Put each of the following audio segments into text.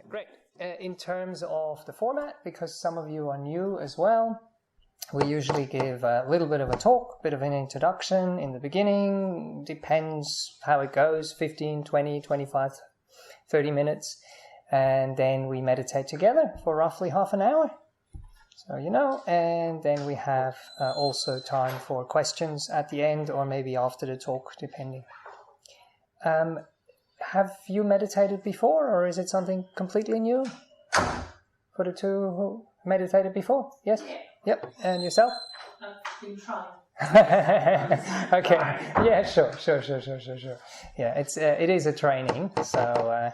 Great. In terms of the format, because some of you are new as well, we usually give a little bit of a talk, a bit of an introduction in the beginning. Depends how it goes, 15, 20, 25, 30 minutes. And then we meditate together for roughly half an hour. So, and then we have also time for questions at the end or maybe after the talk, depending. Have you meditated before, or is it something completely new for the two who meditated before? Yes? Yeah. Yep. And yourself? I've been trying. Okay. Yeah, sure. Yeah, it is a training. So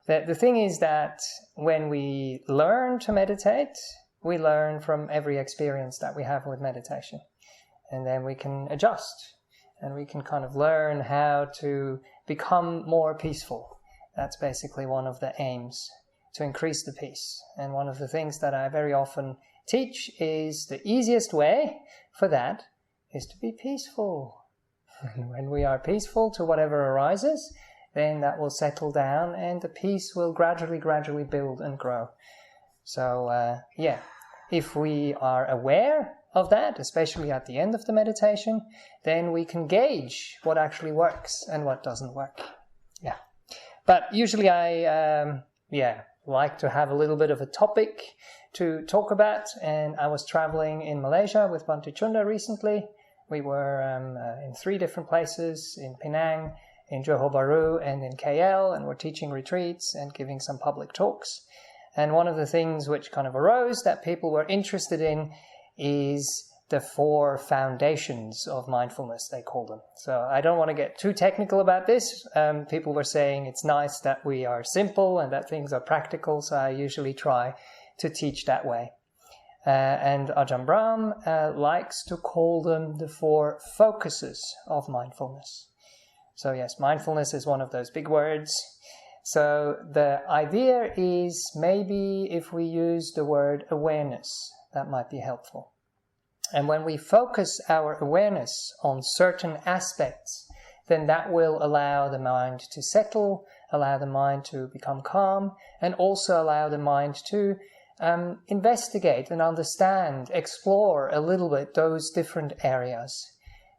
the thing is that when we learn to meditate, we learn from every experience that we have with meditation. And then we can adjust. And we can kind of learn how to become more peaceful. That's basically one of the aims, to increase the peace. And one of the things that I very often teach is the easiest way for that is to be peaceful. And when we are peaceful to whatever arises, then that will settle down and the peace will gradually build and grow. So, if we are aware of that, especially at the end of the meditation, then we can gauge what actually works and what doesn't work. Yeah. But usually I like to have a little bit of a topic to talk about, and I was traveling in Malaysia with Bhante recently. We were in 3 different places, in Penang, in Johor Bahru, and in KL, and we're teaching retreats and giving some public talks. And one of the things which kind of arose that people were interested in is the 4 foundations of mindfulness, they call them. So I don't want to get too technical about this. People were saying it's nice that we are simple and that things are practical, so I usually try to teach that way. And Ajahn Brahm likes to call them the 4 focuses of mindfulness. So yes, mindfulness is one of those big words. So the idea is maybe if we use the word awareness, that might be helpful. And when we focus our awareness on certain aspects, then that will allow the mind to settle, allow the mind to become calm, and also allow the mind to investigate and understand, explore a little bit those different areas.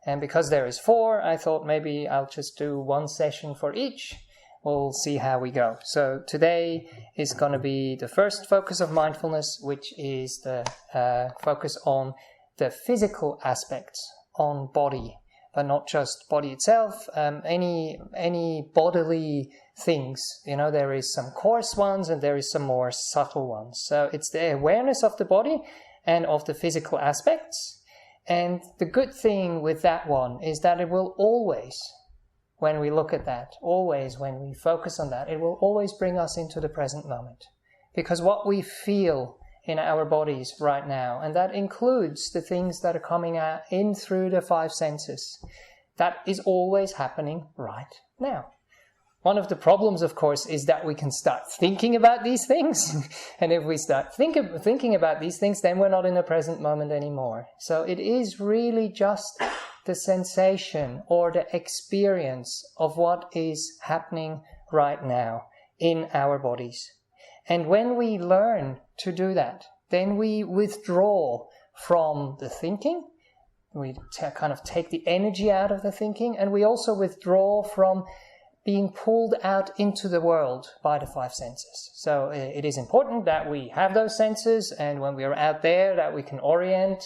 And because there is 4, I thought maybe I'll just do 1 session for each. We'll see how we go. So today is going to be the first focus of mindfulness, which is the focus on the physical aspects, on body, but not just body itself, any bodily things. There is some coarse ones and there is some more subtle ones. So it's the awareness of the body and of the physical aspects. And the good thing with that one is that it will always, when we look at that, always when we focus on that, it will always bring us into the present moment. Because what we feel in our bodies right now, and that includes the things that are coming out in through the 5 senses, that is always happening right now. One of the problems, of course, is that we can start thinking about these things. And if we start thinking about these things, then we're not in the present moment anymore. So it is really just the sensation or the experience of what is happening right now in our bodies. And when we learn to do that, then we withdraw from the thinking. We kind of take the energy out of the thinking, and we also withdraw from being pulled out into the world by the 5 senses. So it is important that we have those senses, and when we are out there, that we can orient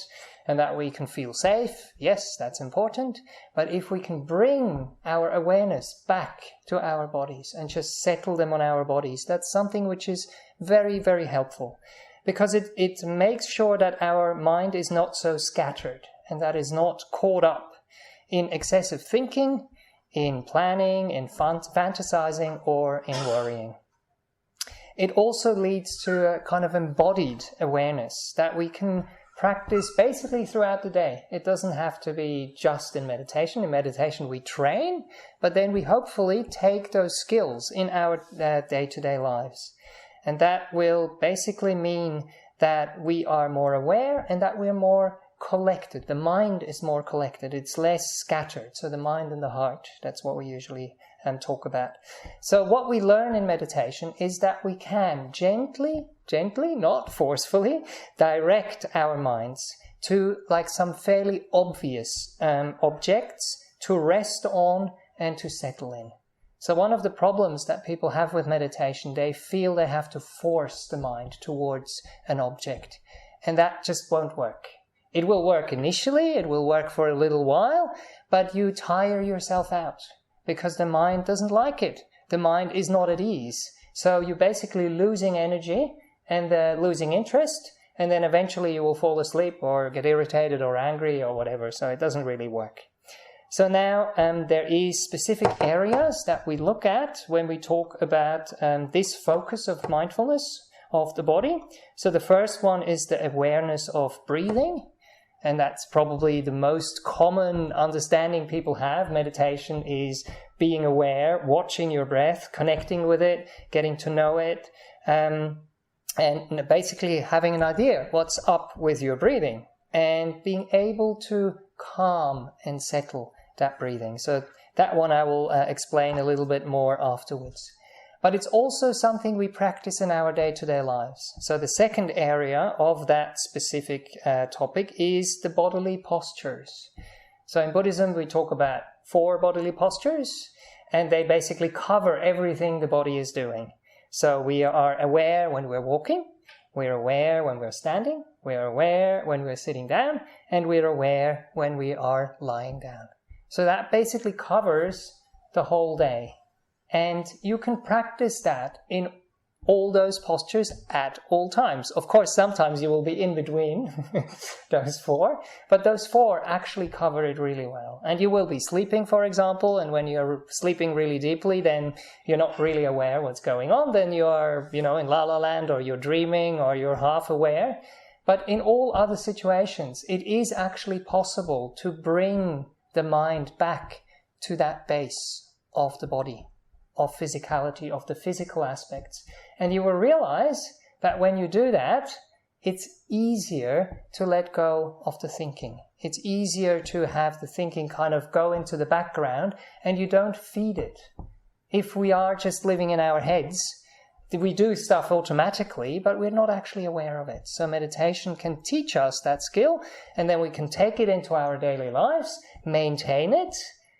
and that we can feel safe. Yes, that's important. But if we can bring our awareness back to our bodies and just settle them on our bodies, that's something which is very, very helpful. Because it makes sure that our mind is not so scattered and that is not caught up in excessive thinking, in planning, in fantasizing, or in worrying. It also leads to a kind of embodied awareness that we can practice basically throughout the day. It doesn't have to be just in meditation. In meditation we train, but then we hopefully take those skills in our day-to-day lives. And that will basically mean that we are more aware and that we're more collected. The mind is more collected. It's less scattered. So the mind and the heart, that's what we usually talk about. So what we learn in meditation is that we can gently, not forcefully, direct our minds to like some fairly obvious objects to rest on and to settle in. So one of the problems that people have with meditation, they feel they have to force the mind towards an object. And that just won't work. It will work initially, it will work for a little while, but you tire yourself out because the mind doesn't like it. The mind is not at ease. So you're basically losing energy and losing interest, and then eventually you will fall asleep or get irritated or angry or whatever. So it doesn't really work. So now there is specific areas that we look at when we talk about this focus of mindfulness of the body. So the first one is the awareness of breathing. And that's probably the most common understanding people have. Meditation is being aware, watching your breath, connecting with it, getting to know it, and basically having an idea what's up with your breathing and being able to calm and settle that breathing. So that one I will explain a little bit more afterwards. But it's also something we practice in our day-to-day lives. So the second area of that specific topic is the bodily postures. So in Buddhism we talk about 4 bodily postures, and they basically cover everything the body is doing. So we are aware when we're walking, we're aware when we're standing, we're aware when we're sitting down, and we're aware when we are lying down. So that basically covers the whole day. And you can practice that in all those postures at all times. Of course, sometimes you will be in between those 4, but those 4 actually cover it really well. And you will be sleeping, for example, and when you're sleeping really deeply, then you're not really aware what's going on. Then you're, in La La Land, or you're dreaming, or you're half aware. But in all other situations, it is actually possible to bring the mind back to that base of the body, of physicality, of the physical aspects. And you will realize that when you do that, it's easier to let go of the thinking. It's easier to have the thinking kind of go into the background, and you don't feed it. If we are just living in our heads, we do stuff automatically, but we're not actually aware of it. So meditation can teach us that skill, and then we can take it into our daily lives, maintain it,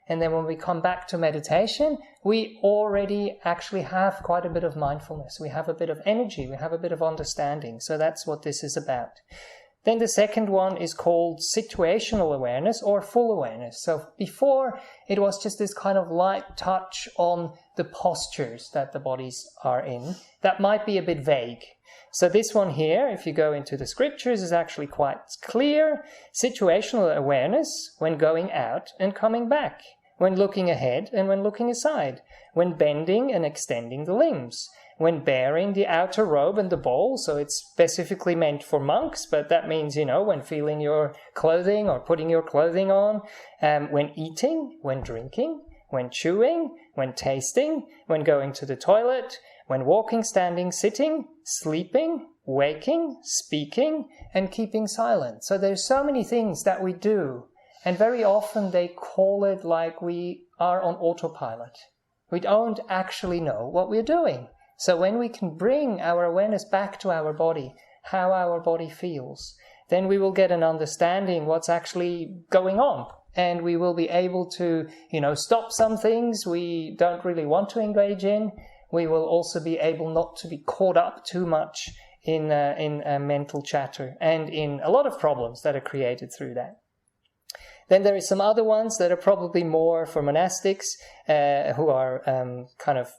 and then when we come back to meditation, we already actually have quite a bit of mindfulness. We have a bit of energy, we have a bit of understanding. So that's what this is about. Then the second one is called situational awareness or full awareness. So before, it was just this kind of light touch on the postures that the bodies are in. That might be a bit vague. So this one here, if you go into the scriptures, is actually quite clear. Situational awareness when going out and coming back, when looking ahead and when looking aside, when bending and extending the limbs, when bearing the outer robe and the bowl. So it's specifically meant for monks, but that means, when feeling your clothing or putting your clothing on, when eating, when drinking, when chewing, when tasting, when going to the toilet, when walking, standing, sitting, sleeping, waking, speaking, and keeping silent. So there's so many things that we do, and very often they call it like we are on autopilot. We don't actually know what we're doing. So when we can bring our awareness back to our body, how our body feels, then we will get an understanding what's actually going on. And we will be able to, stop some things we don't really want to engage in. We will also be able not to be caught up too much in mental chatter and in a lot of problems that are created through that. Then there are some other ones that are probably more for monastics who are kind of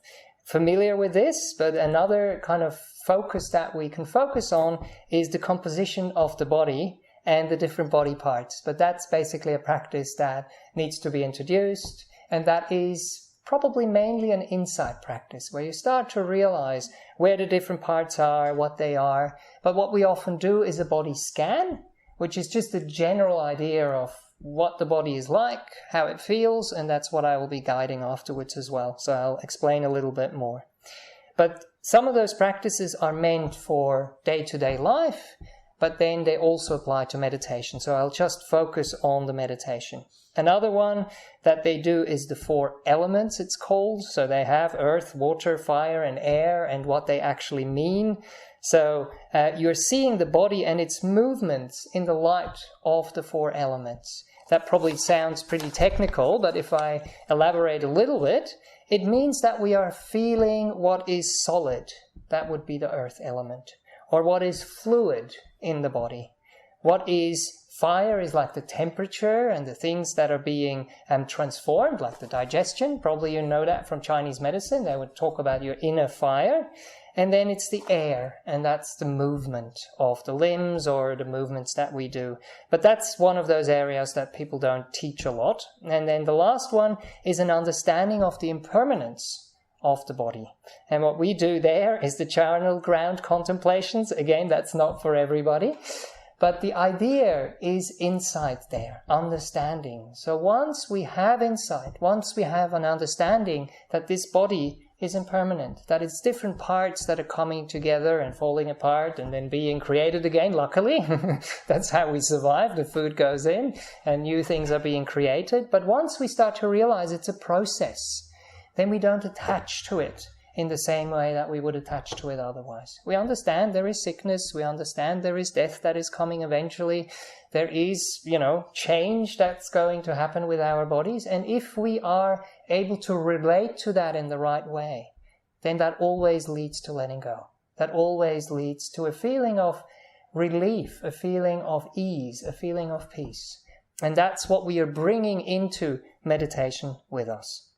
familiar with this, but another kind of focus that we can focus on is the composition of the body and the different body parts. But that's basically a practice that needs to be introduced, and that is probably mainly an insight practice where you start to realize where the different parts are, what they are. But what we often do is a body scan, which is just a general idea of what the body is like, how it feels, and that's what I will be guiding afterwards as well. So I'll explain a little bit more. But some of those practices are meant for day-to-day life, but then they also apply to meditation. So I'll just focus on the meditation. Another one that they do is the 4 elements, it's called. So they have earth, water, fire, and air, and what they actually mean. So you're seeing the body and its movements in the light of the 4 elements. That probably sounds pretty technical, but if I elaborate a little bit, it means that we are feeling what is solid. That would be the earth element. Or what is fluid in the body. What is fire is like the temperature and the things that are being transformed, like the digestion. Probably you know that from Chinese medicine. They would talk about your inner fire. And then it's the air, and that's the movement of the limbs or the movements that we do. But that's one of those areas that people don't teach a lot. And then the last one is an understanding of the impermanence of the body. And what we do there is the charnel ground contemplations. Again, that's not for everybody. But the idea is insight there, understanding. So once we have insight, once we have an understanding that this body is impermanent, that it's different parts that are coming together and falling apart and then being created again, luckily. That's how we survive. The food goes in and new things are being created. But once we start to realize it's a process, then we don't attach to it in the same way that we would attach to it otherwise. We understand there is sickness, we understand there is death that is coming eventually, there is, change that's going to happen with our bodies, and if we are able to relate to that in the right way, then that always leads to letting go. That always leads to a feeling of relief, a feeling of ease, a feeling of peace. And that's what we are bringing into meditation with us.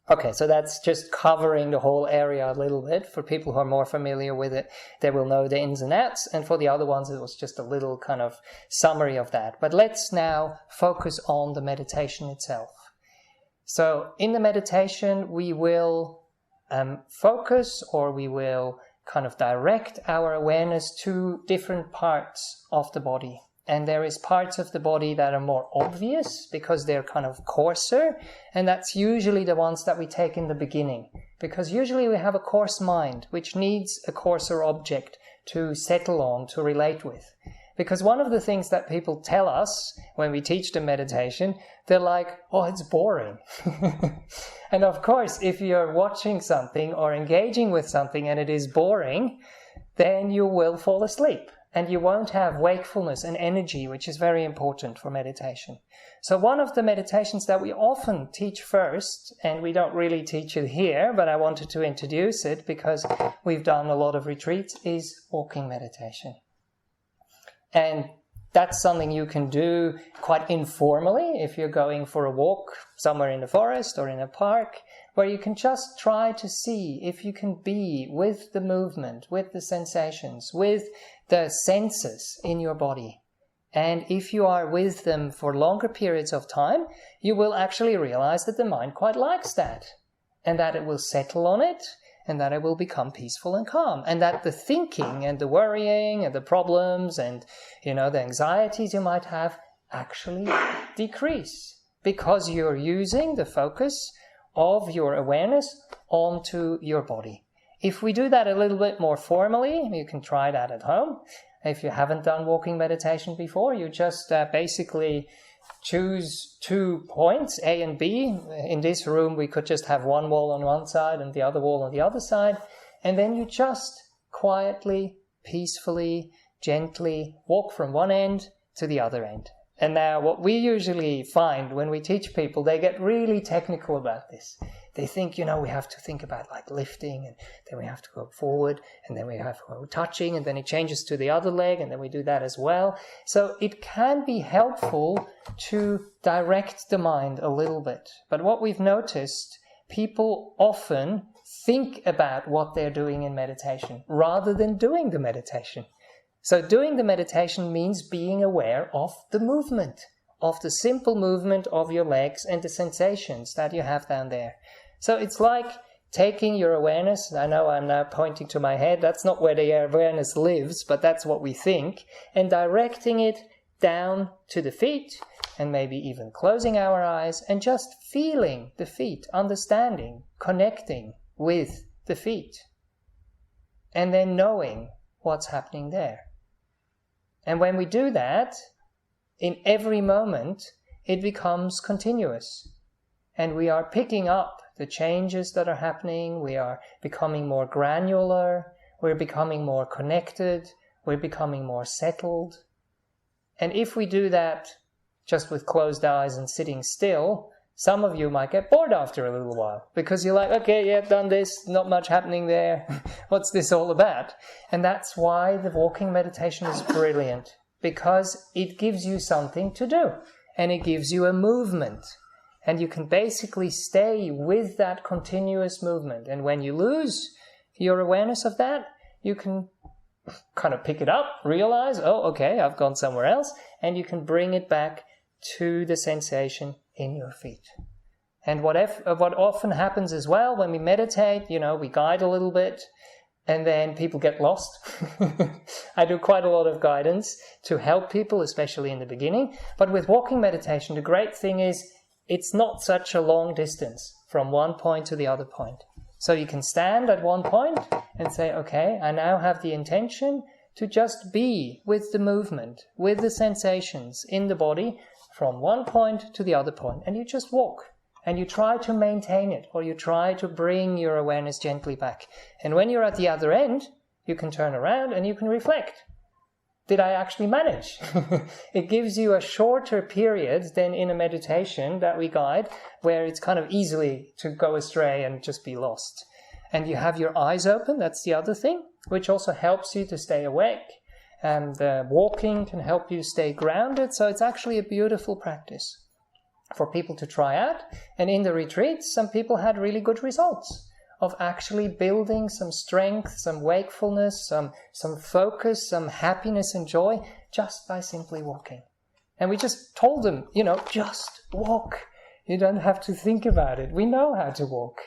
Okay, so that's just covering the whole area a little bit. For people who are more familiar with it, they will know the ins and outs. And for the other ones, it was just a little kind of summary of that. But let's now focus on the meditation itself. So in the meditation, we will focus, or we will kind of direct our awareness to different parts of the body. And there is parts of the body that are more obvious because they're kind of coarser. And that's usually the ones that we take in the beginning. Because usually we have a coarse mind, which needs a coarser object to settle on, to relate with. Because one of the things that people tell us when we teach them meditation, they're like, oh, it's boring. And of course, if you're watching something or engaging with something and it is boring, then you will fall asleep. And you won't have wakefulness and energy, which is very important for meditation. So one of the meditations that we often teach first, and we don't really teach it here, but I wanted to introduce it because we've done a lot of retreats, is walking meditation. And that's something you can do quite informally if you're going for a walk somewhere in the forest or in a park, where you can just try to see if you can be with the movement, with the sensations, with the senses in your body. And if you are with them for longer periods of time, you will actually realize that the mind quite likes that, and that it will settle on it, and that it will become peaceful and calm, and that the thinking and the worrying and the problems and, the anxieties you might have actually decrease, because you're using the focus of your awareness onto your body. If we do that a little bit more formally, you can try that at home. If you haven't done walking meditation before, you just basically choose 2 points, A and B. In this room, we could just have one wall on one side and the other wall on the other side. And then you just quietly, peacefully, gently walk from one end to the other end. And now what we usually find when we teach people, they get really technical about this. They think, we have to think about like lifting, and then we have to go forward, and then we have to go touching, and then it changes to the other leg, and then we do that as well. So it can be helpful to direct the mind a little bit. But what we've noticed, people often think about what they're doing in meditation rather than doing the meditation. So doing the meditation means being aware of the movement, of the simple movement of your legs and the sensations that you have down there. So it's like taking your awareness, I know I'm now pointing to my head, that's not where the awareness lives, but that's what we think, and directing it down to the feet, and maybe even closing our eyes and just feeling the feet, understanding, connecting with the feet, and then knowing what's happening there. And when we do that, in every moment, it becomes continuous. And we are picking up the changes that are happening. We are becoming more granular. We're becoming more connected. We're becoming more settled. And if we do that just with closed eyes and sitting still, some of you might get bored after a little while because you're like, okay, yeah, done this, not much happening there. What's this all about? And that's why the walking meditation is brilliant, because it gives you something to do and it gives you a movement. And you can basically stay with that continuous movement. And when you lose your awareness of that, you can kind of pick it up, realize, oh, okay, I've gone somewhere else, and you can bring it back to the sensation in your feet. And what often happens as well when we meditate, we guide a little bit and then people get lost. I do quite a lot of guidance to help people, especially in the beginning. But with walking meditation, the great thing is it's not such a long distance from one point to the other point. So you can stand at one point and say, okay, I now have the intention to just be with the movement, with the sensations in the body from one point to the other point. And you just walk and you try to maintain it, or you try to bring your awareness gently back. And when you're at the other end, you can turn around and you can reflect. Did I actually manage? It gives you a shorter period than in a meditation that we guide, where it's kind of easily to go astray and just be lost. And you have your eyes open, that's the other thing, which also helps you to stay awake. And walking can help you stay grounded, so it's actually a beautiful practice for people to try out. And in the retreats, some people had really good results of actually building some strength, some wakefulness, some focus, some happiness and joy just by simply walking. And we just told them, just walk. You don't have to think about it. We know how to walk.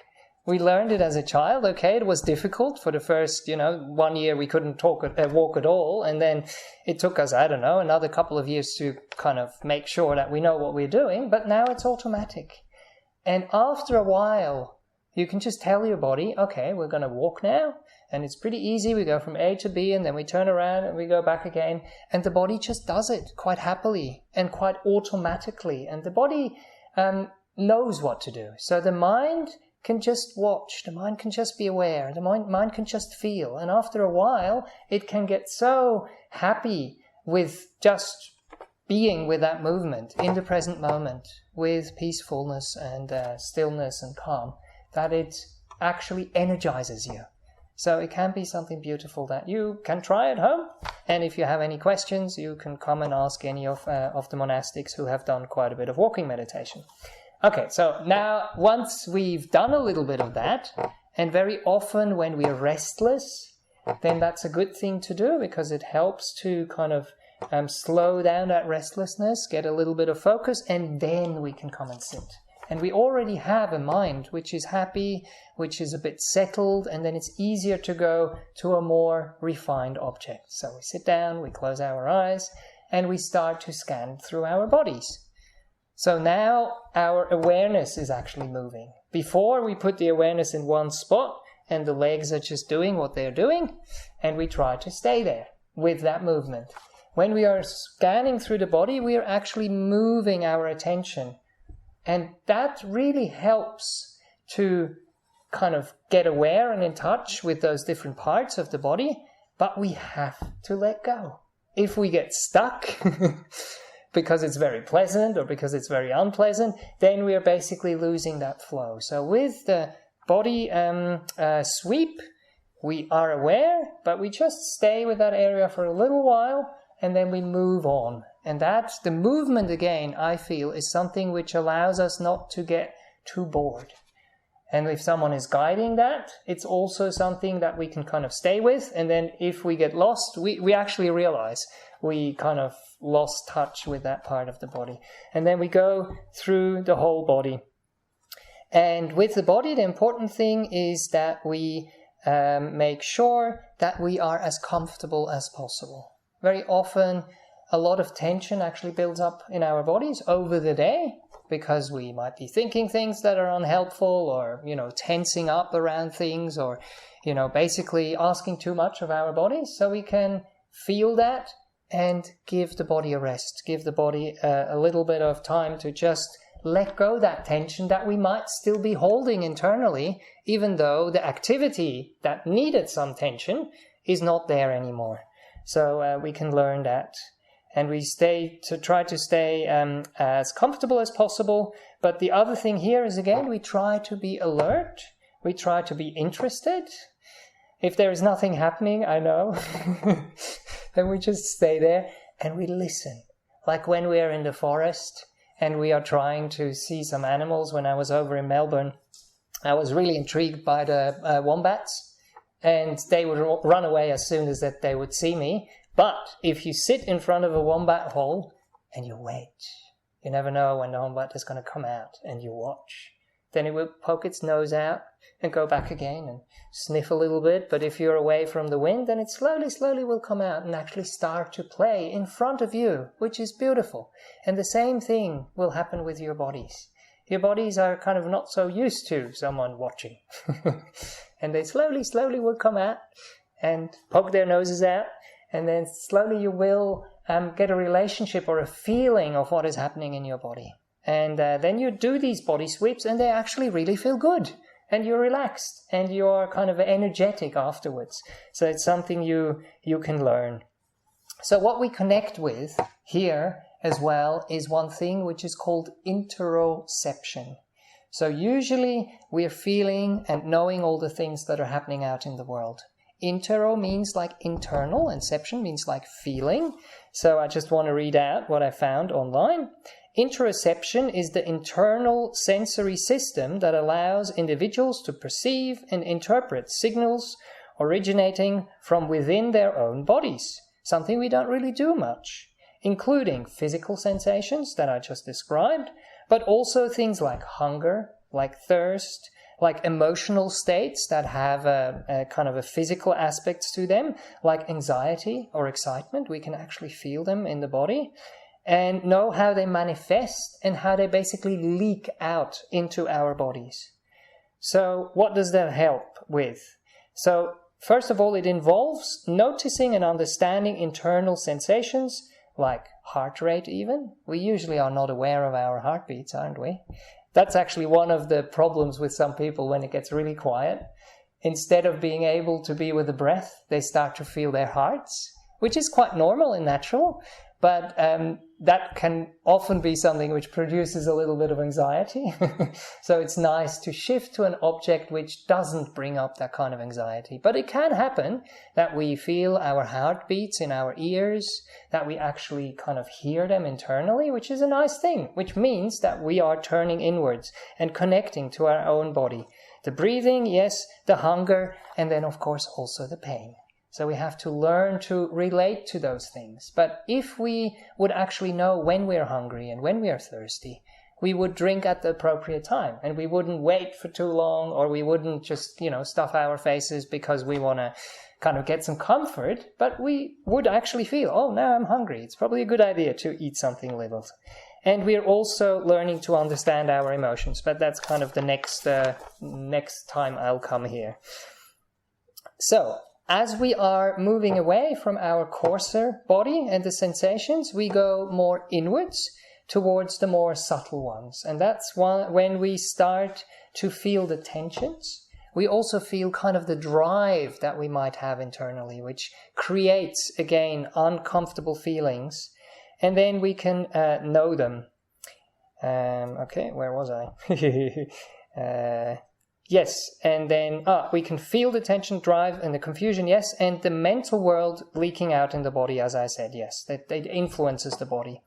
We learned it as a child. Okay, it was difficult for the first, 1 year we couldn't walk at all. And then it took us, another couple of years to kind of make sure that we know what we're doing. But now it's automatic. And after a while, you can just tell your body, okay, we're going to walk now. And it's pretty easy. We go from A to B and then we turn around and we go back again. And the body just does it quite happily and quite automatically. And the body knows what to do. So the mind can just watch, the mind can just be aware, the mind can just feel. And after a while, it can get so happy with just being with that movement in the present moment, with peacefulness and stillness and calm, that it actually energizes you. So it can be something beautiful that you can try at home. And if you have any questions, you can come and ask any of the monastics who have done quite a bit of walking meditation. Okay, so now once we've done a little bit of that, and very often when we're restless, then that's a good thing to do because it helps to kind of slow down that restlessness, get a little bit of focus, and then we can come and sit. And we already have a mind which is happy, which is a bit settled, and then it's easier to go to a more refined object. So we sit down, we close our eyes, and we start to scan through our bodies. So now our awareness is actually moving. Before we put the awareness in one spot and the legs are just doing what they're doing and we try to stay there with that movement. When we are scanning through the body, we are actually moving our attention. And that really helps to kind of get aware and in touch with those different parts of the body, but we have to let go. If we get stuck because it's very pleasant or because it's very unpleasant, then we are basically losing that flow. So with the body sweep, we are aware, but we just stay with that area for a little while and then we move on. And that's the movement again, I feel, is something which allows us not to get too bored. And if someone is guiding that, it's also something that we can kind of stay with. And then if we get lost, we actually realize we kind of lost touch with that part of the body. And then we go through the whole body. And with the body, the important thing is that we make sure that we are as comfortable as possible. Very often, a lot of tension actually builds up in our bodies over the day because we might be thinking things that are unhelpful or, tensing up around things or, basically asking too much of our bodies. So we can feel that and give the body a rest. Give the body a little bit of time to just let go that tension that we might still be holding internally, even though the activity that needed some tension is not there anymore. So we can learn that. And we try to stay as comfortable as possible. But the other thing here is, again, we try to be alert. We try to be interested. If there is nothing happening, I know, then we just stay there and we listen. Like when we are in the forest and we are trying to see some animals. When I was over in Melbourne, I was really intrigued by the wombats, and they would run away as soon as that they would see me. But if you sit in front of a wombat hole and you wait, you never know when the wombat is going to come out, and you watch. Then it will poke its nose out and go back again and sniff a little bit. But if you're away from the wind, then it slowly will come out and actually start to play in front of you, which is beautiful. And the same thing will happen with your bodies. Your bodies are kind of not so used to someone watching. And they slowly will come out and poke their noses out. And then slowly you will get a relationship or a feeling of what is happening in your body. And then you do these body sweeps and they actually really feel good. And you're relaxed and you're kind of energetic afterwards. So it's something you can learn. So what we connect with here as well is one thing which is called interoception. So usually we're feeling and knowing all the things that are happening out in the world. Intero means like internal, and ception means like feeling. So I just want to read out what I found online. Interoception is the internal sensory system that allows individuals to perceive and interpret signals originating from within their own bodies, something we don't really do much, including physical sensations that I just described, but also things like hunger, like thirst, like emotional states that have a kind of a physical aspect to them, like anxiety or excitement. We can actually feel them in the body and know how they manifest and how they basically leak out into our bodies. So what does that help with? So first of all, it involves noticing and understanding internal sensations like heart rate even. We usually are not aware of our heartbeats, aren't we? That's actually one of the problems with some people when it gets really quiet. Instead of being able to be with the breath, they start to feel their hearts, which is quite normal and natural, but that can often be something which produces a little bit of anxiety. So it's nice to shift to an object which doesn't bring up that kind of anxiety. But it can happen that we feel our heartbeats in our ears, that we actually kind of hear them internally, which is a nice thing, which means that we are turning inwards and connecting to our own body. The breathing, yes, the hunger, and then of course also the pain. So we have to learn to relate to those things. But if we would actually know when we're hungry and when we're thirsty, we would drink at the appropriate time, and we wouldn't wait for too long, or we wouldn't just, stuff our faces because we want to kind of get some comfort, but we would actually feel, oh, now I'm hungry. It's probably a good idea to eat something little. And we're also learning to understand our emotions, but that's kind of the next time I'll come here. So, as we are moving away from our coarser body and the sensations, we go more inwards towards the more subtle ones. And that's when we start to feel the tensions. We also feel kind of the drive that we might have internally, which creates, again, uncomfortable feelings. And then we can know them. Okay, where was I? Yes, and then we can feel the tension, drive, and the confusion, yes, and the mental world leaking out in the body, as I said, yes, that influences the body.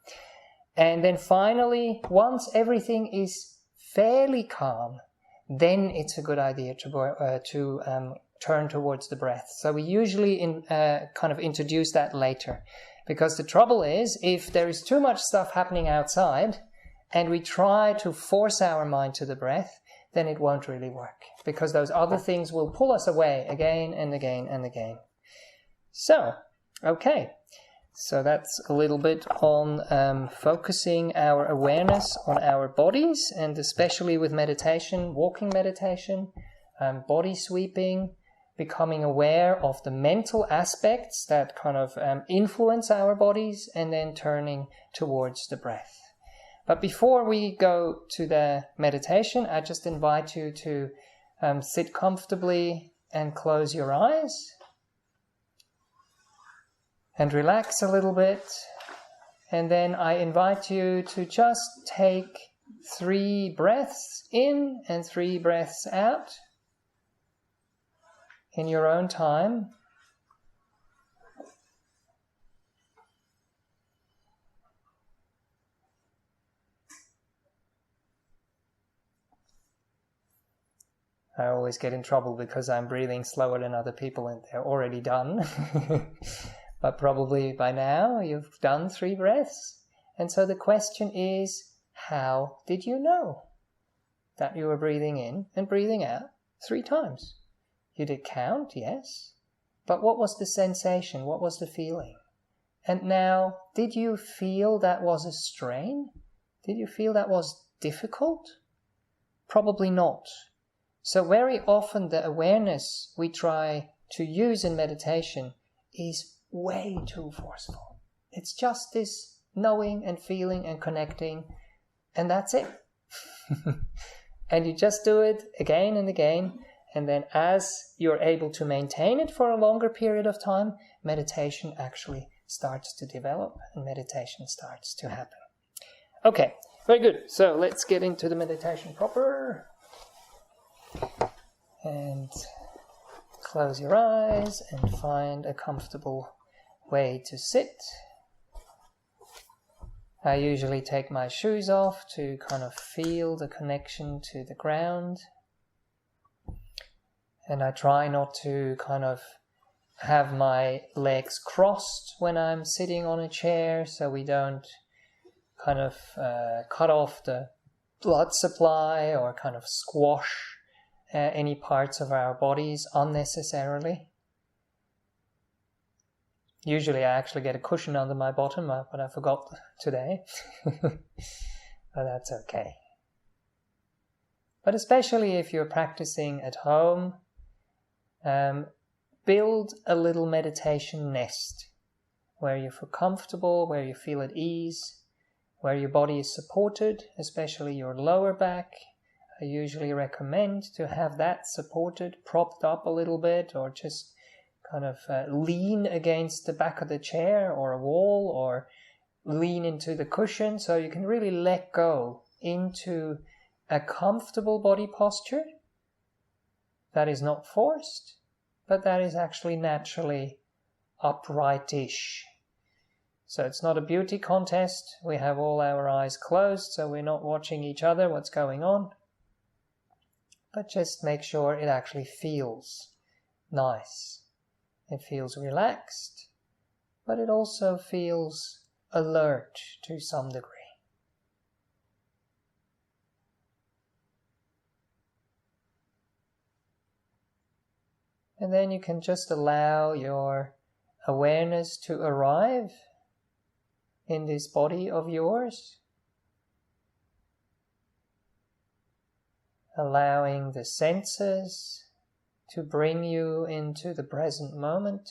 And then finally, once everything is fairly calm, then it's a good idea to turn towards the breath. So we usually kind of introduce that later, because the trouble is, if there is too much stuff happening outside, and we try to force our mind to the breath, then it won't really work, because those other things will pull us away again and again and again. So, okay. So that's a little bit on focusing our awareness on our bodies, and especially with meditation, walking meditation, body sweeping, becoming aware of the mental aspects that kind of influence our bodies, and then turning towards the breath. But before we go to the meditation, I just invite you to sit comfortably and close your eyes and relax a little bit. And then I invite you to just take 3 breaths in and 3 breaths out in your own time. I always get in trouble because I'm breathing slower than other people and they're already done. But probably by now you've done 3 breaths. And so the question is, how did you know that you were breathing in and breathing out 3 times? You did count, yes. But what was the sensation? What was the feeling? And now, did you feel that was a strain? Did you feel that was difficult? Probably not. So very often the awareness we try to use in meditation is way too forceful. It's just this knowing and feeling and connecting, and that's it. And you just do it again and again, and then as you're able to maintain it for a longer period of time, meditation actually starts to develop and meditation starts to happen. Okay, very good. So let's get into the meditation proper. And close your eyes and find a comfortable way to sit. I usually take my shoes off to kind of feel the connection to the ground. And I try not to kind of have my legs crossed when I'm sitting on a chair, so we don't kind of cut off the blood supply or kind of squash any parts of our bodies unnecessarily. Usually I actually get a cushion under my bottom, but I forgot today. But that's okay. But especially if you're practicing at home, build a little meditation nest where you feel comfortable, where you feel at ease, where your body is supported, especially your lower back. I usually recommend to have that supported, propped up a little bit, or just kind of lean against the back of the chair or a wall, or lean into the cushion, so you can really let go into a comfortable body posture that is not forced, but that is actually naturally uprightish. So it's not a beauty contest. We have all our eyes closed, so we're not watching each other, what's going on. But just make sure it actually feels nice. It feels relaxed, but it also feels alert to some degree. And then you can just allow your awareness to arrive in this body of yours, allowing the senses to bring you into the present moment.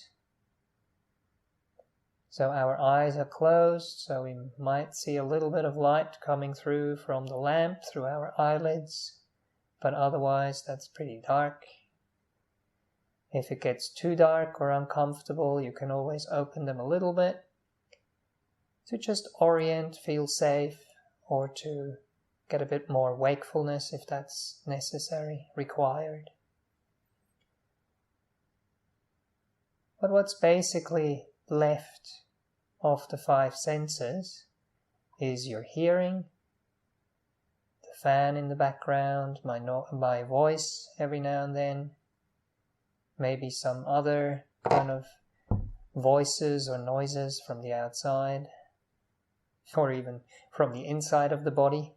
So our eyes are closed, so we might see a little bit of light coming through from the lamp through our eyelids, but otherwise that's pretty dark. If it gets too dark or uncomfortable, you can always open them a little bit to just orient, feel safe, or to get a bit more wakefulness if that's necessary, required. But what's basically left of the 5 senses is your hearing, the fan in the background, my voice every now and then, maybe some other kind of voices or noises from the outside, or even from the inside of the body.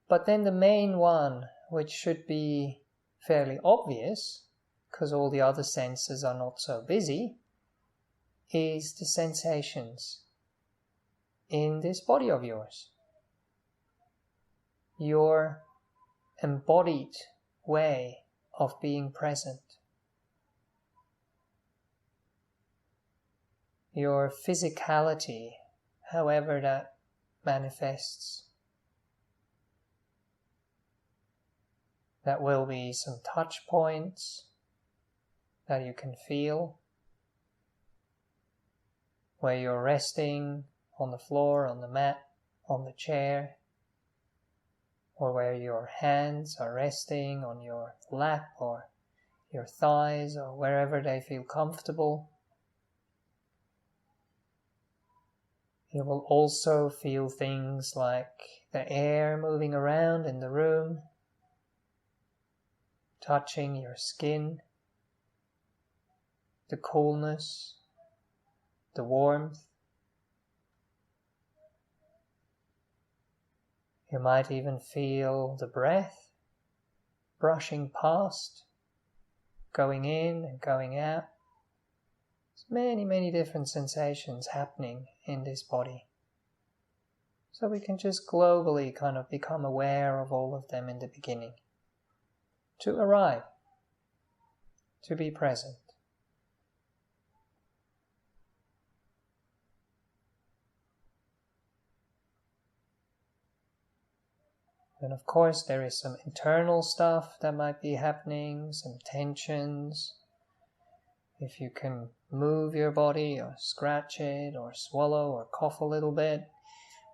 But then the main one, which should be fairly obvious, because all the other senses are not so busy, is the sensations in this body of yours. Your embodied way of being present. Your physicality, however that manifests. That will be some touch points that you can feel, where you're resting on the floor, on the mat, on the chair, or where your hands are resting on your lap or your thighs or wherever they feel comfortable. You will also feel things like the air moving around in the room, touching your skin, the coolness, the warmth. You might even feel the breath brushing past, going in and going out. There's many different sensations happening in this body. So we can just globally kind of become aware of all of them in the beginning. To arrive, to be present. And of course there is some internal stuff that might be happening, some tensions. If you can move your body or scratch it or swallow or cough a little bit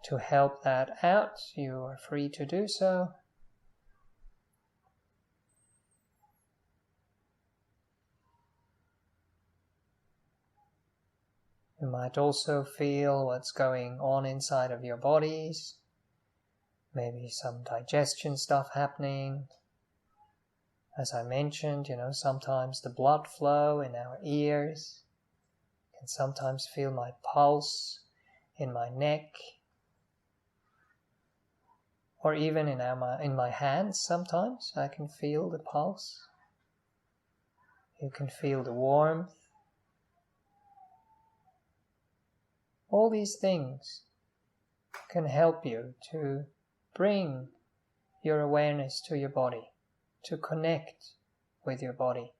to help that out, you are free to do so. You might also feel what's going on inside of your bodies. Maybe some digestion stuff happening. As I mentioned, sometimes the blood flow in our ears. I can sometimes feel my pulse in my neck. Or even in my hands sometimes I can feel the pulse. You can feel the warmth. All these things can help you to bring your awareness to your body, to connect with your body,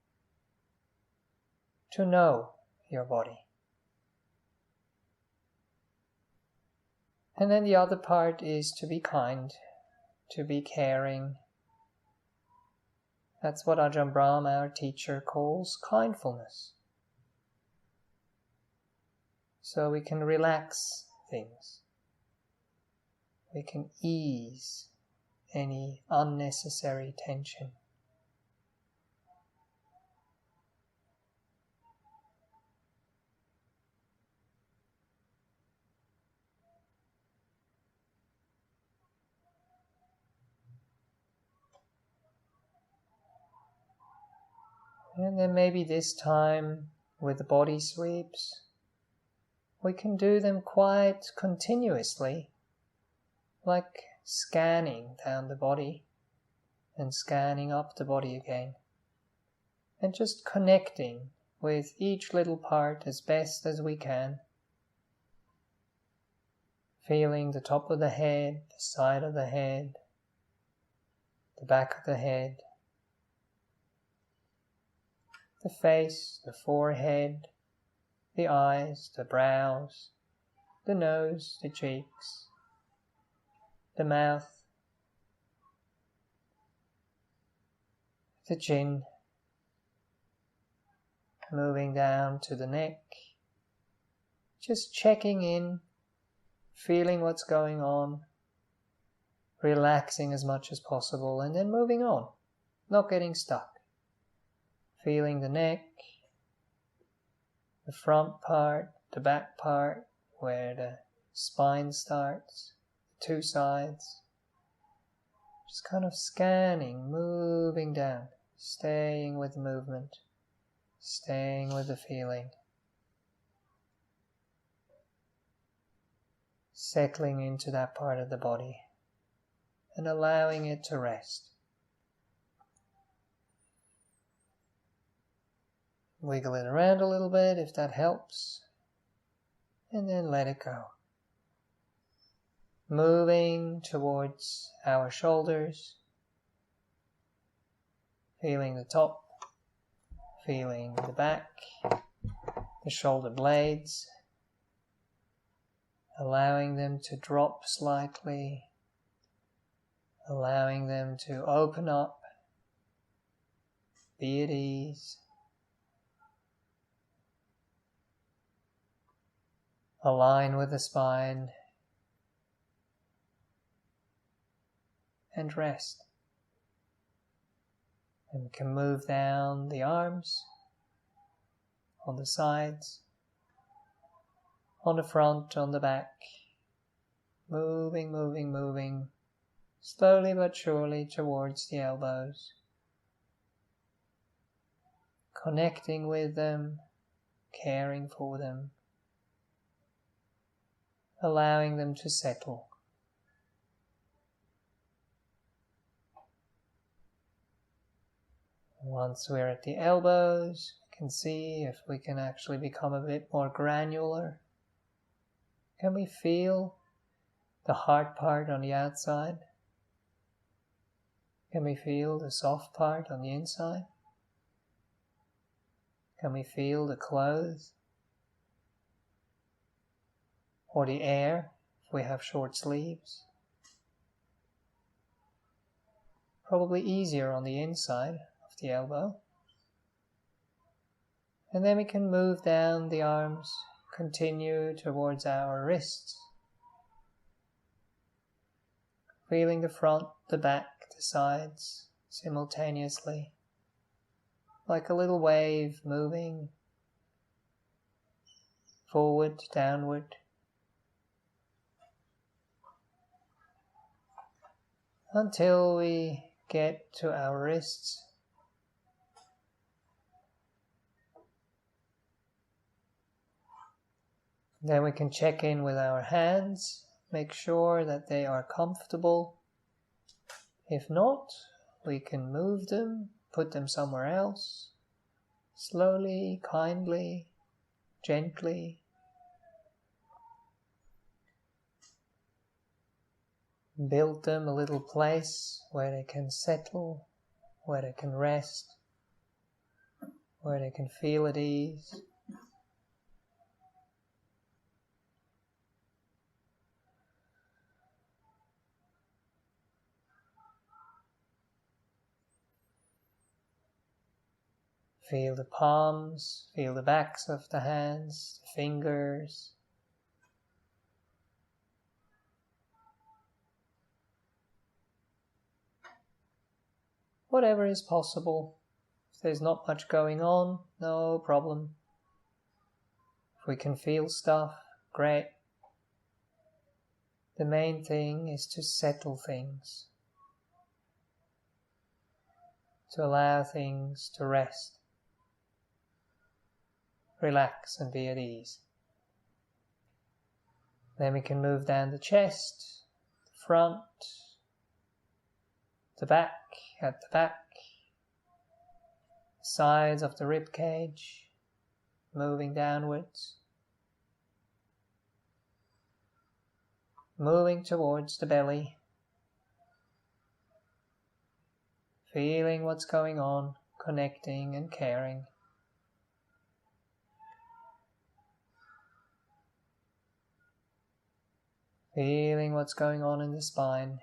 to know your body. And then the other part is to be kind, to be caring. That's what Ajahn Brahm, our teacher, calls kindfulness. So we can relax things. We can ease any unnecessary tension. And then maybe this time with the body sweeps, we can do them quite continuously, like scanning down the body and scanning up the body again. And just connecting with each little part as best as we can. Feeling the top of the head, the side of the head, the back of the head, the face, the forehead, the eyes, the brows, the nose, the cheeks, the mouth, the chin, moving down to the neck, just checking in, feeling what's going on, relaxing as much as possible, and then moving on, not getting stuck. Feeling the neck, the front part, the back part, where the spine starts, the two sides. Just kind of scanning, moving down, staying with the movement, staying with the feeling. Settling into that part of the body and allowing it to rest. Wiggle it around a little bit if that helps, and then let it go. Moving towards our shoulders, feeling the top, feeling the back, the shoulder blades, allowing them to drop slightly, allowing them to open up, be at ease, align with the spine, and rest. And we can move down the arms, on the sides, on the front, on the back, moving, moving, moving, slowly but surely towards the elbows, connecting with them, caring for them, allowing them to settle. Once we're at the elbows, we can see if we can actually become a bit more granular. Can we feel the hard part on the outside? Can we feel the soft part on the inside? Can we feel the clothes? Or the air, if we have short sleeves? Probably easier on the inside of the elbow. And then we can move down the arms, continue towards our wrists. Feeling the front, the back, the sides simultaneously. Like a little wave moving forward, downward. Until we get to our wrists. Then we can check in with our hands, make sure that they are comfortable. If not, we can move them, put them somewhere else, slowly, kindly, gently. Build them a little place where they can settle, where they can rest, where they can feel at ease. Feel the palms, feel the backs of the hands, the fingers. Whatever is possible. If there's not much going on, no problem. If we can feel stuff, great. The main thing is to settle things. To allow things to rest. Relax and be at ease. Then we can move down the chest, the front, the back, at the back, sides of the rib cage, moving downwards, moving towards the belly, feeling what's going on, connecting and caring. Feeling what's going on in the spine.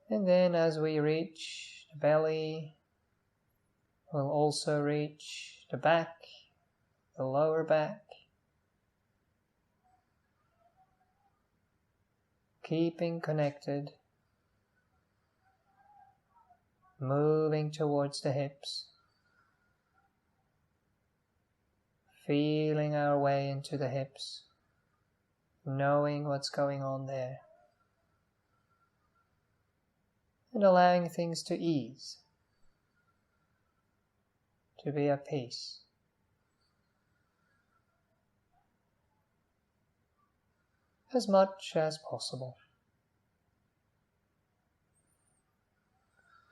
And then as we reach the belly, we'll also reach the back, the lower back. Keeping connected. Moving towards the hips. Feeling our way into the hips, knowing what's going on there, and allowing things to ease, to be at peace. As much as possible.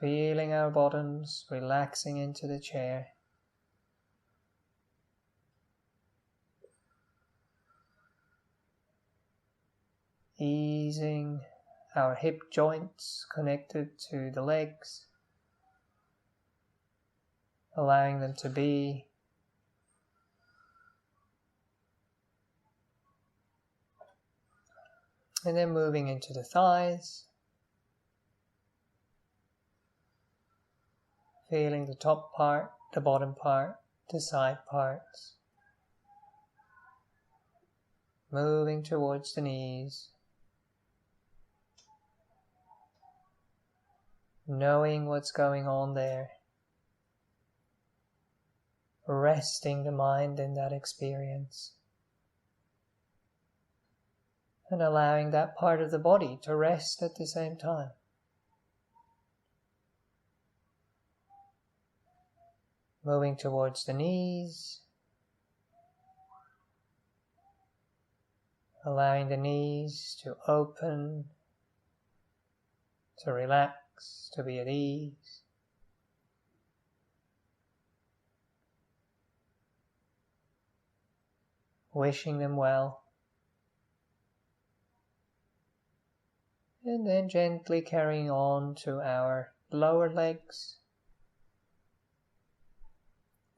Feeling our bottoms relaxing into the chair. easing our hip joints connected to the legs, allowing them to be. And then moving into the thighs, feeling the top part, the bottom part, the side parts. Moving towards the knees, knowing what's going on there, resting the mind in that experience, and allowing that part of the body to rest at the same time. Moving towards the knees, allowing the knees to open, to relax, to be at ease. Wishing them well. And then gently carrying on to our lower legs,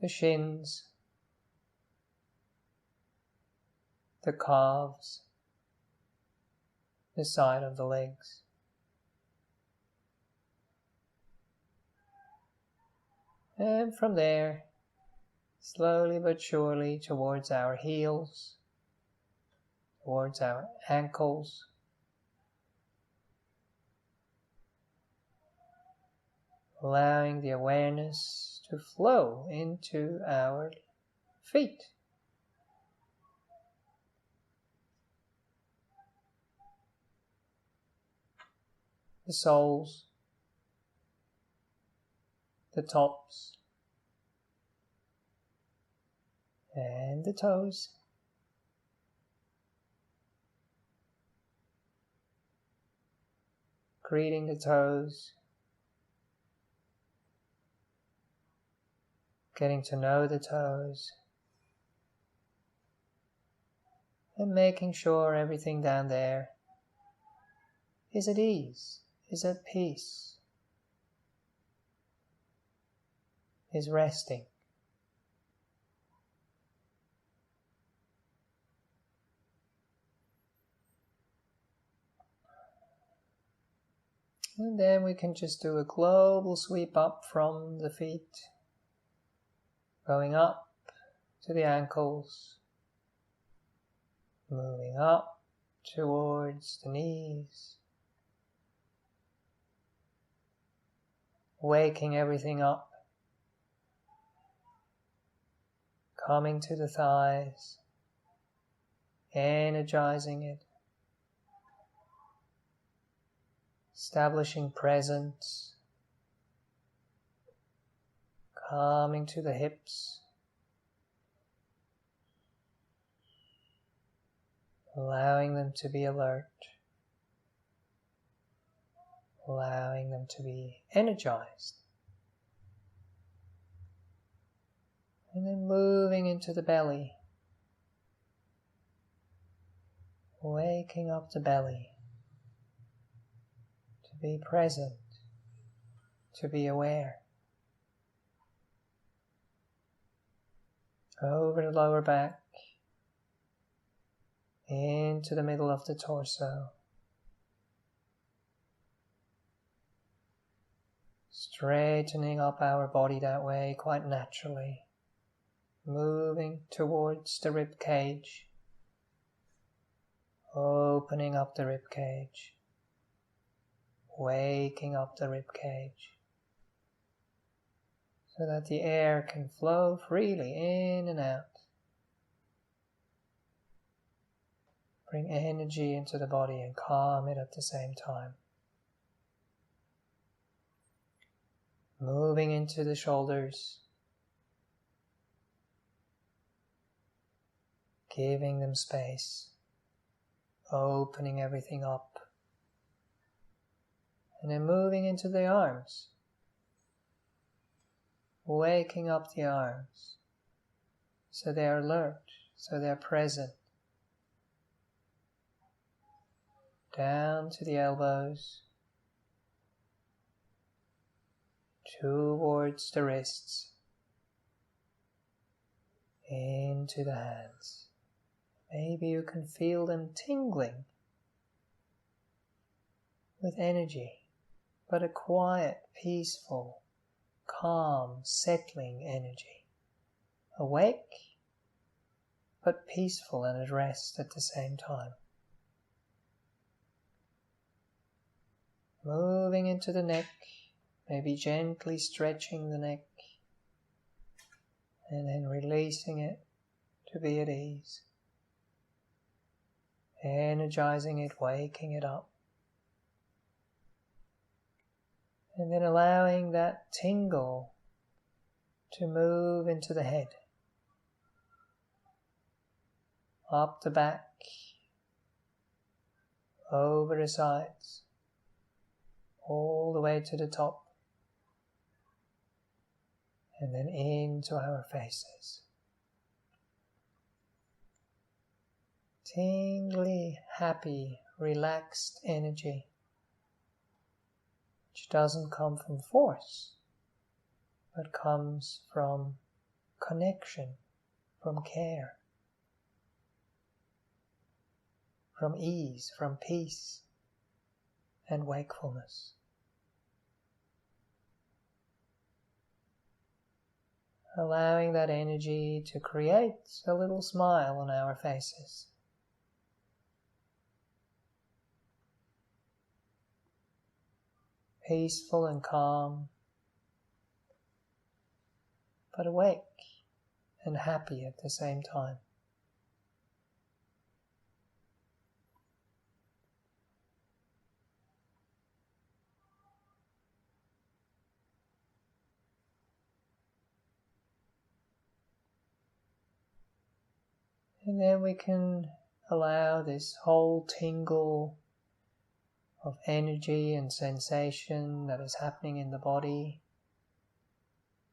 the shins, the calves, the side of the legs. And from there, slowly but surely towards our heels, towards our ankles, allowing the awareness to flow into our feet. The soles, the tops, and the toes. Greeting the toes, getting to know the toes, and making sure everything down there is at ease, is at peace, is resting. And then we can just do a global sweep up from the feet, going up to the ankles, moving up towards the knees, waking everything up, coming to the thighs, energizing it, establishing presence, coming to the hips, allowing them to be alert, allowing them to be energized. And then moving into the belly, waking up the belly, to be present, to be aware. Over the lower back, into the middle of the torso. Straightening up our body that way quite naturally. Moving towards the rib cage. Opening up the rib cage. Waking up the rib cage. So that the air can flow freely in and out. Bring energy into the body and calm it at the same time. Moving into the shoulders. Giving them space. Opening everything up. And then moving into the arms. Waking up the arms. So they are alert. So they are present. down to the elbows, towards the wrists, into the hands. Maybe you can feel them tingling with energy, but a quiet, peaceful, calm, settling energy. Awake, but peaceful and at rest at the same time. Moving into the neck, maybe gently stretching the neck, and then releasing it to be at ease. Energizing it, waking it up. And then allowing that tingle to move into the head. Up the back, over the sides, all the way to the top, and then into our faces. Tingly, happy, relaxed energy, which doesn't come from force, but comes from connection, from care, from ease, from peace and wakefulness. Allowing that energy to create a little smile on our faces. Peaceful and calm, but awake and happy at the same time. And then we can allow this whole tingle of energy and sensation that is happening in the body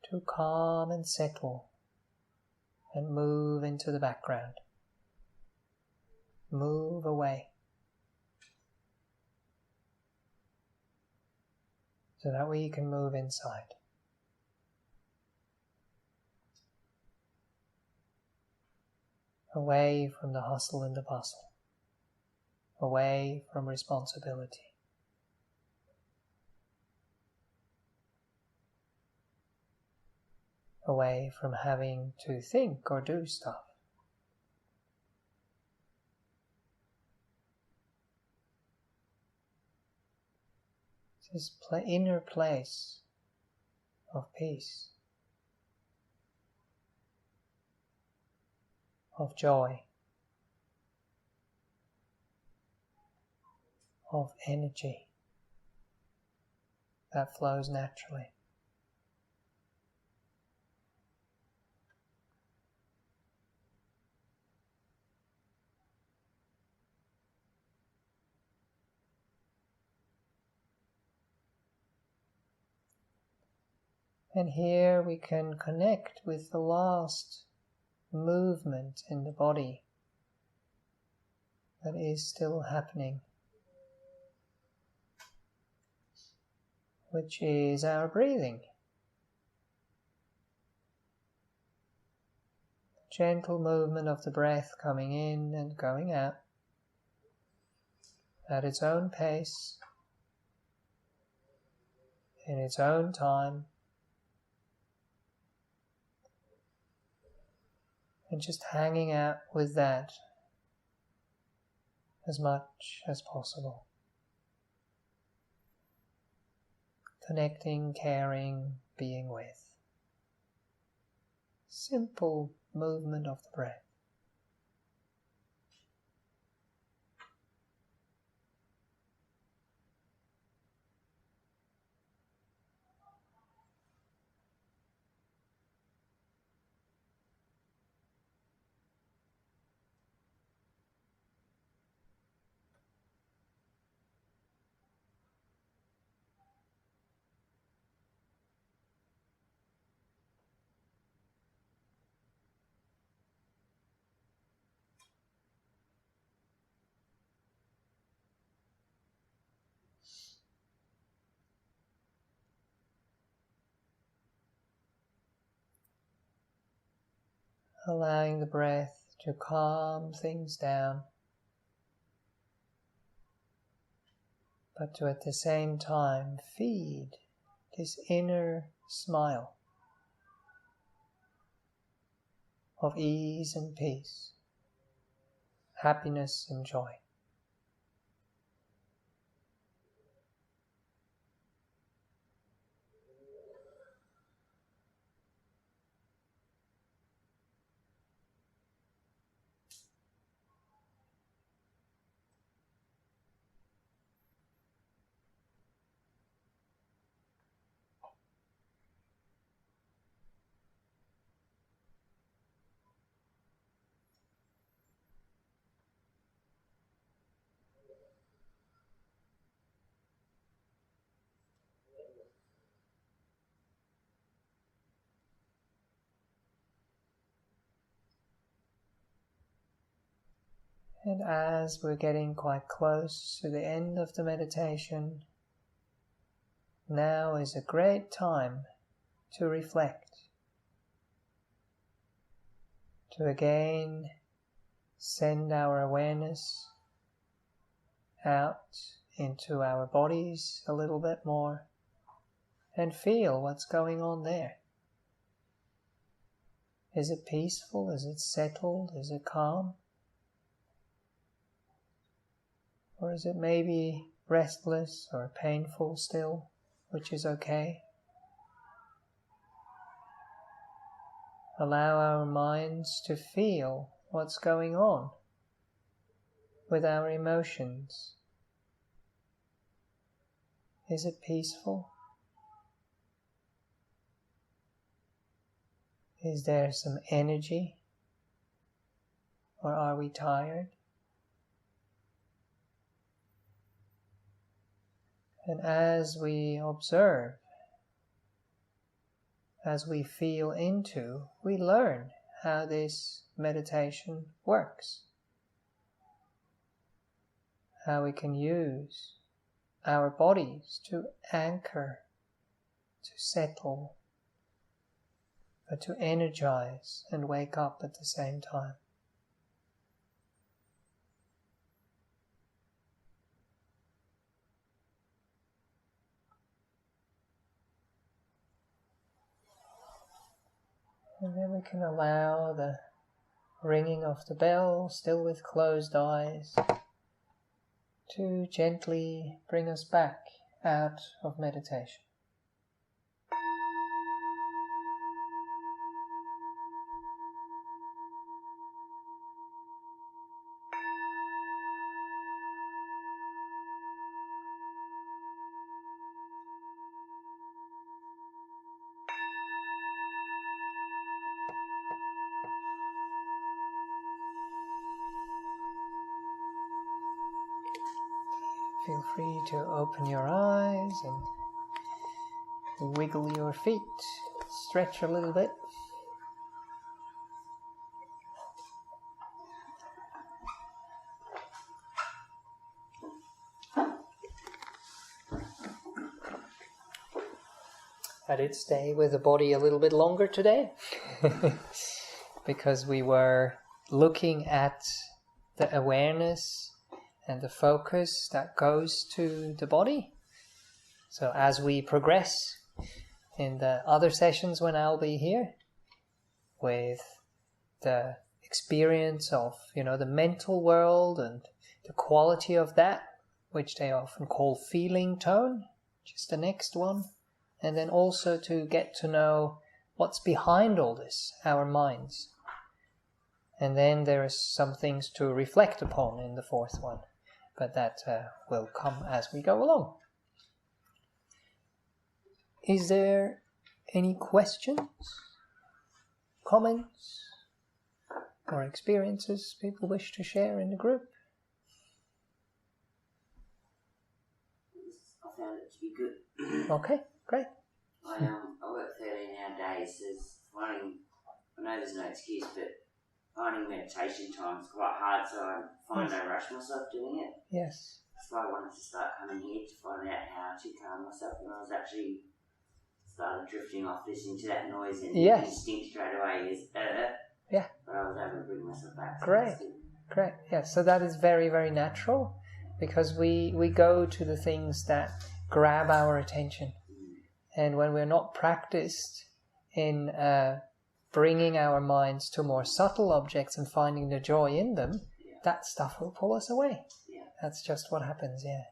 to calm and settle and move into the background. Move away so that we can move inside. Away from the hustle and the bustle, away from responsibility. Away from having to think or do stuff. This inner place of peace, of joy, of energy that flows naturally. And here we can connect with the last movement in the body that is still happening, which is our breathing. Gentle movement of the breath coming in and going out at its own pace, in its own time. And just hanging out with that as much as possible. Connecting, caring, being with. Simple movement of the breath. allowing the breath to calm things down, but to at the same time feed this inner smile of ease and peace, happiness and joy. And as we're getting quite close to the end of the meditation, now is a great time to reflect, to again send our awareness out into our bodies a little bit more and feel what's going on there. Is it peaceful? Is it settled? Is it calm? Or is it maybe restless or painful still, which is okay? Allow our minds to feel what's going on with our emotions. Is it peaceful? Is there some energy? Or are we tired? And as we observe, as we feel into, we learn how this meditation works. How we can use our bodies to anchor, to settle, but to energize and wake up at the same time. And then we can allow the ringing of the bell, still with closed eyes, to gently bring us back out of meditation. Feel free to open your eyes and wiggle your feet, stretch a little bit. I did stay with the body a little bit longer today because we were looking at the awareness and the focus that goes to the body. So as we progress in the other sessions when I'll be here, with the experience of, the mental world and the quality of that, which they often call feeling tone, which is the next one, and then also to get to know what's behind all this, our minds. And then there are some things to reflect upon in the fourth one. But that will come as we go along. Is there any questions, comments, or experiences people wish to share in the group? I found it to be good. Okay, great. I work 13-hour days. I know there's no excuse, but finding meditation time is quite hard, so I find I rush myself doing it. Yes. That's why I wanted to start coming here to find out how to calm myself. And I was started drifting off, listening to that noise, and the instinct straight away is Yeah. But I was able to bring myself back. So Great. Great. Yeah. So that is very, very natural, because we go to the things that grab our attention. And when we're not practiced in bringing our minds to more subtle objects and finding the joy in them, that stuff will pull us away. That's just what happens, yeah.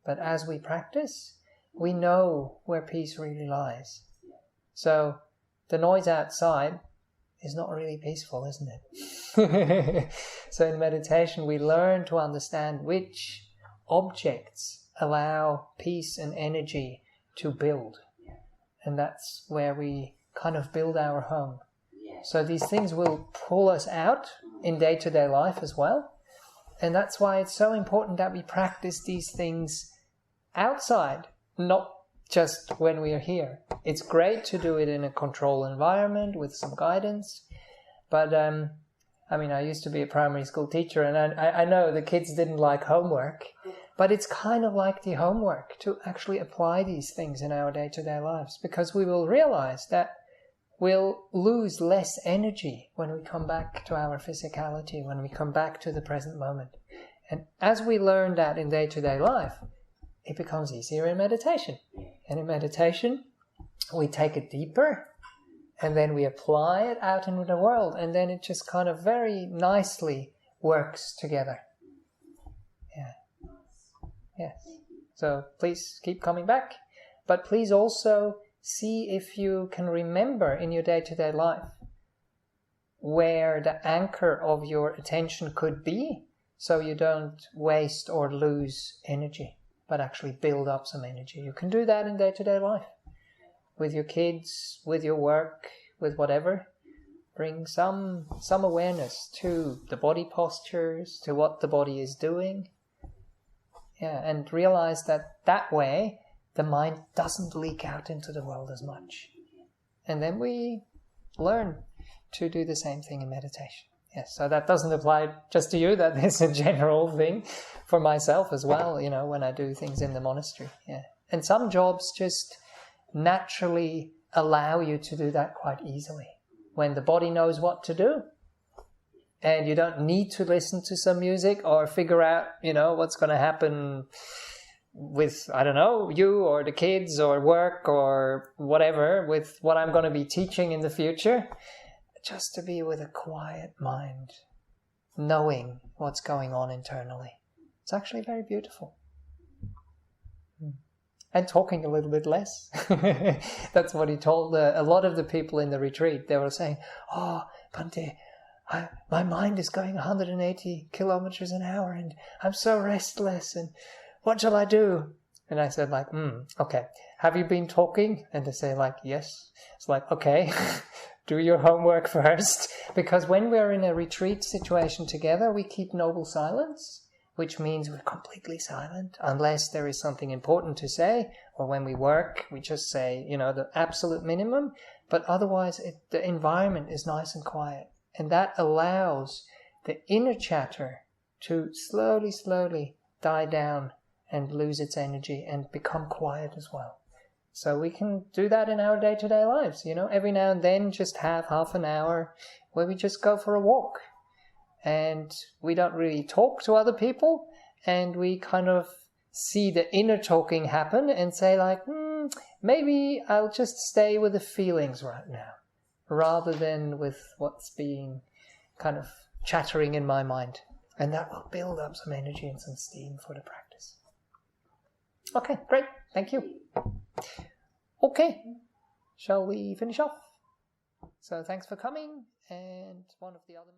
But as we practice, we know where peace really lies. So the noise outside is not really peaceful, isn't it? So in meditation, we learn to understand which objects allow peace and energy to build. And that's where we kind of build our home. So these things will pull us out in day-to-day life as well. And that's why it's so important that we practice these things outside, not just when we are here. It's great to do it in a controlled environment with some guidance. But, I used to be a primary school teacher, and I know the kids didn't like homework. But it's kind of like the homework to actually apply these things in our day-to-day lives, because we will realize that we'll lose less energy when we come back to our physicality, when we come back to the present moment. And as we learn that in day-to-day life, it becomes easier in meditation. And in meditation, we take it deeper, and then we apply it out into the world, and then it just kind of very nicely works together. Yeah. Yes. So please keep coming back. But please also see if you can remember in your day-to-day life where the anchor of your attention could be, so you don't waste or lose energy, but actually build up some energy. You can do that in day-to-day life. With your kids, with your work, with whatever. Bring some awareness to the body postures, to what the body is doing. Yeah, and realize that way the mind doesn't leak out into the world as much. And then we learn to do the same thing in meditation. Yes, so that doesn't apply just to you, that is a general thing for myself as well, when I do things in the monastery. Yeah. And some jobs just naturally allow you to do that quite easily. When the body knows what to do, and you don't need to listen to some music or figure out, what's going to happen with, I don't know, you or the kids or work or whatever, with what I'm going to be teaching in the future. Just to be with a quiet mind, knowing what's going on internally. It's actually very beautiful. And talking a little bit less. That's what he told a lot of the people in the retreat. They were saying, "Oh, Bhante, my mind is going 180 kilometers an hour and I'm so restless, and what shall I do?" And I said okay, have you been talking? And they say yes. It's okay, do your homework first. Because when we're in a retreat situation together, we keep noble silence, which means we're completely silent unless there is something important to say, or when we work, we just say, the absolute minimum. But otherwise, the environment is nice and quiet. And that allows the inner chatter to slowly die down and lose its energy and become quiet as well. So we can do that in our day-to-day lives, every now and then just have half an hour where we just go for a walk. And we don't really talk to other people, and we kind of see the inner talking happen and say maybe I'll just stay with the feelings right now, rather than with what's being kind of chattering in my mind. And that will build up some energy and some steam for the practice. Okay, great. Thank you. Okay, shall we finish off? So thanks for coming, and one of the other